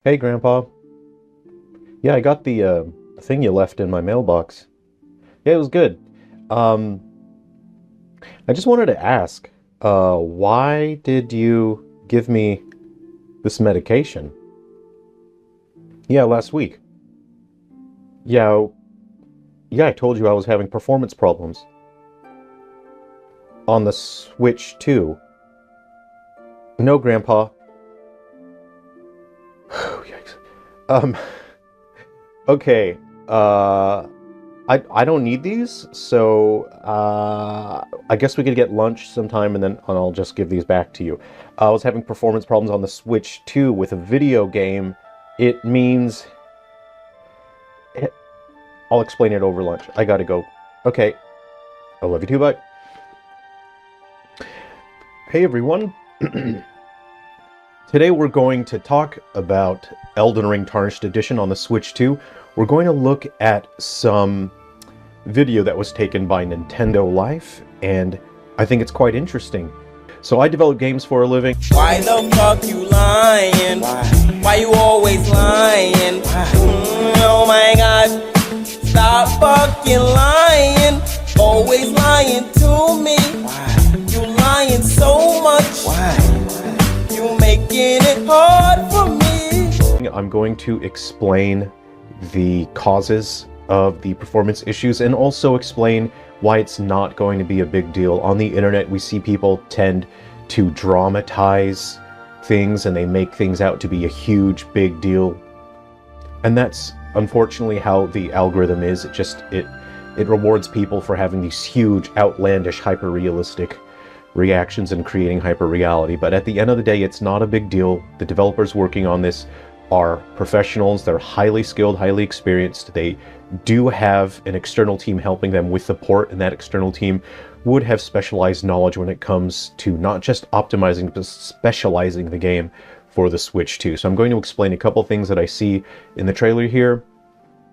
Hey, Grandpa. Yeah, I got the thing you left in my mailbox. Yeah, it was good. Um, I just wanted to ask, why did you give me this medication? Yeah, last week. Yeah, yeah, I told you I was having performance problems on the Switch 2. No, Grandpa. Yikes. Um, okay. I don't need these, so I guess we could get lunch sometime and then I'll just give these back to you. I was having performance problems on the Switch 2 with a video game. It means... I'll explain it over lunch. I gotta go. Okay. I love you too, bye. Hey everyone. Today we're going to talk about Elden Ring Tarnished Edition on the Switch 2. We're going to look at some video that was taken by Nintendo Life, and I think it's quite interesting. So I develop games for a living. Why the fuck you lying? Why you always lying? Oh my god. Stop fucking lying. Always lying to me. You lying so much. You making it hard for me. I'm going to explain the causes of the performance issues and also explain why it's not going to be a big deal. On the internet, we see people tend to dramatize things and they make things out to be a huge, big deal. And that's unfortunately how the algorithm is. It rewards people for having these huge, outlandish, hyper-realistic reactions and creating hyper-reality. But at the end of the day, it's not a big deal. The developers working on this are professionals. They're highly skilled, highly experienced. They do have an external team helping them with the port, and that external team would have specialized knowledge when it comes to not just optimizing, but specializing the game for the Switch 2. So I'm going to explain a couple things that I see in the trailer here,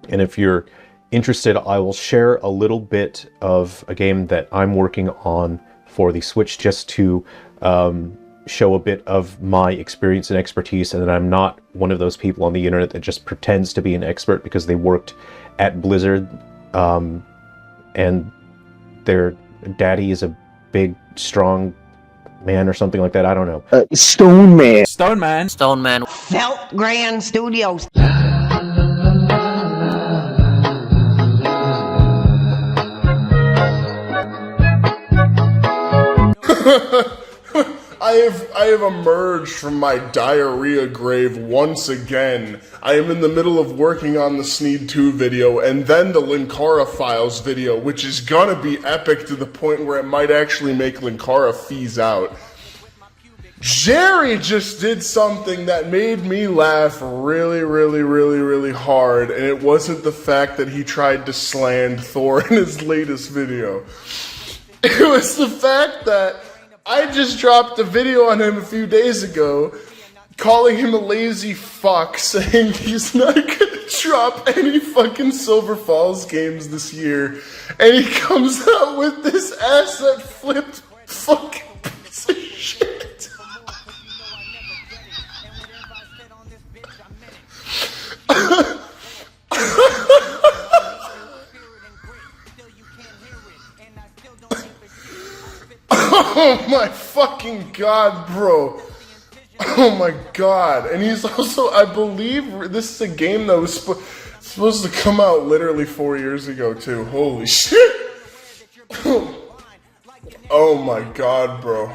and if you're interested, I will share a little bit of a game that I'm working on for the Switch just to show a bit of my experience and expertise, and that I'm not one of those people on the internet that just pretends to be an expert because they worked at Blizzard and their daddy is a big, strong man or something like that. I don't know. Stone Man. Stone Man. Felt Grand Studios. I have emerged from my diarrhea grave once again. I am in the middle of working on the Sneed 2 video and then the Linkara Files video, which is gonna be epic to the point where it might actually make Linkara fees out. Jerry just did something that made me laugh really hard, and it wasn't the fact that he tried to sland Thor in his latest video. It was the fact that I just dropped a video on him a few days ago, calling him a lazy fuck, saying he's not gonna drop any fucking Silver Falls games this year, and he comes out with this asset flipped fucking piece of shit. Oh my fucking god, bro. Oh my god. And he's also, I believe, this is a game that was supposed to come out literally 4 years ago, too. Holy shit. Oh my god, bro.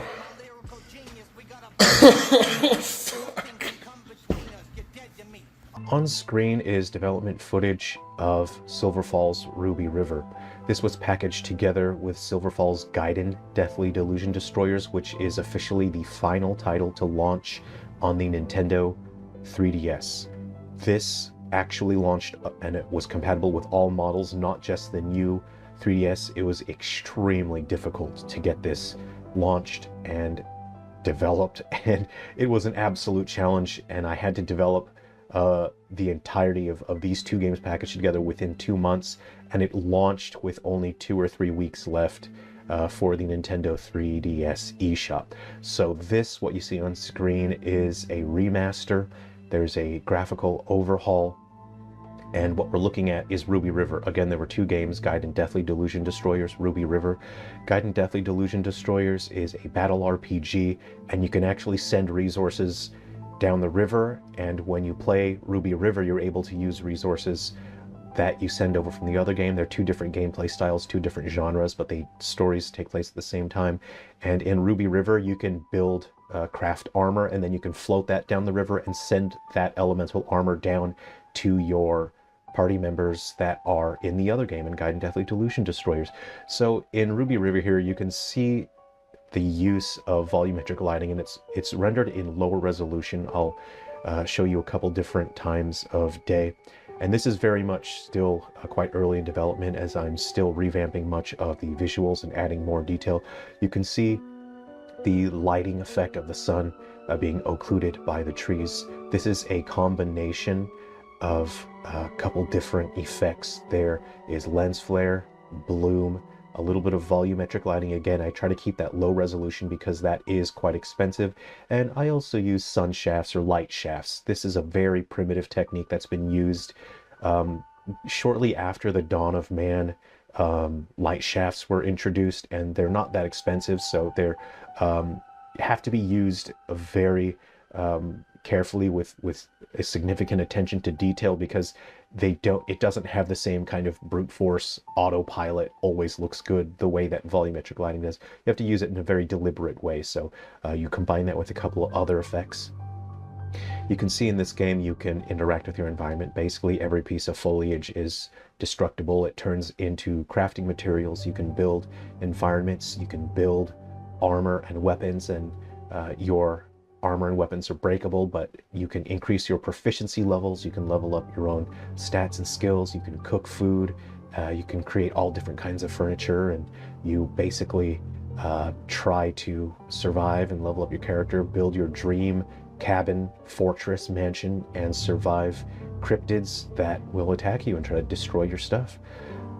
On screen is development footage of Silver Falls Ruby River. This was packaged together with Silver Falls Gaiden Deathly Delusion Destroyers, which is officially the final title to launch on the Nintendo 3DS. This actually launched and it was compatible with all models, not just the new 3DS. It was extremely difficult to get this launched and developed, and it was an absolute challenge, and I had to develop the entirety of these two games packaged together within 2 months, and it launched with only 2 or 3 weeks left for the Nintendo 3DS eShop. So this, what you see on screen, is a remaster There's a graphical overhaul. And what we're looking at is Ruby River. Again, there were 2 games, Guide and Deathly Delusion Destroyers, Ruby River. Guide and Deathly Delusion Destroyers is a battle RPG, and you can actually send resources down the river. And when you play Ruby River, you're able to use resources that you send over from the other game. They're 2 different gameplay styles, 2 different genres, but the stories take place at the same time. And in Ruby River, you can build craft armor, and then you can float that down the river and send that elemental armor down to your party members that are in the other game, in Guide and Deathly Delusion Destroyers. So in Ruby River here, you can see the use of volumetric lighting, and it's rendered in lower resolution. I'll show you a couple different times of day. And this is very much still quite early in development, as I'm still revamping much of the visuals and adding more detail. You can see the lighting effect of the sun being occluded by the trees. This is a combination of a couple different effects. There is lens flare, bloom, a little bit of volumetric lighting. Again, I try to keep that low resolution because that is quite expensive. And I also use sun shafts or light shafts. This is a very primitive technique that's been used shortly after the dawn of man. Light shafts were introduced, and they're not that expensive, so they're have to be used very carefully with a significant attention to detail, because it doesn't have the same kind of brute force autopilot, always looks good the way that volumetric lighting does. You have to use it in a very deliberate way, so you combine that with a couple of other effects. You can see in this game you can interact with your environment. Basically every piece of foliage is destructible. It turns into crafting materials. You can build environments, you can build armor and weapons, and your armor and weapons are breakable, but you can increase your proficiency levels, you can level up your own stats and skills, you can cook food, you can create all different kinds of furniture, and you basically try to survive and level up your character, build your dream cabin, fortress, mansion, and survive cryptids that will attack you and try to destroy your stuff.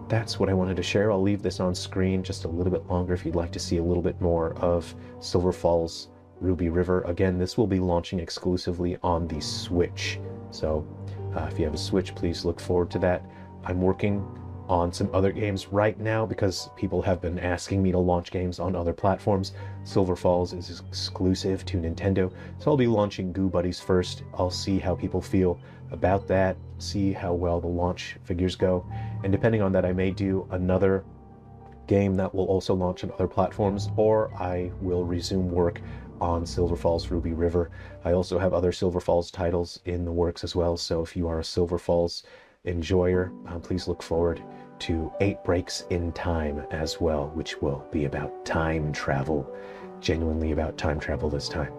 That's what I wanted to share. I'll leave this on screen just a little bit longer if you'd like to see a little bit more of Silver Falls Ruby River. Again, this will be launching exclusively on the Switch. So if you have a Switch, please look forward to that. I'm working on some other games right now because people have been asking me to launch games on other platforms. Silver Falls is exclusive to Nintendo, so I'll be launching Goo Buddies first. I'll see how people feel about that, see how well the launch figures go, and depending on that I may do another game that will also launch on other platforms, or I will resume work on Silver Falls Ruby River. I also have other Silver Falls titles in the works as well, so if you are a Silver Falls enjoyer, please look forward to 8 Breaks in Time as well, which will be about time travel, genuinely about time travel this time.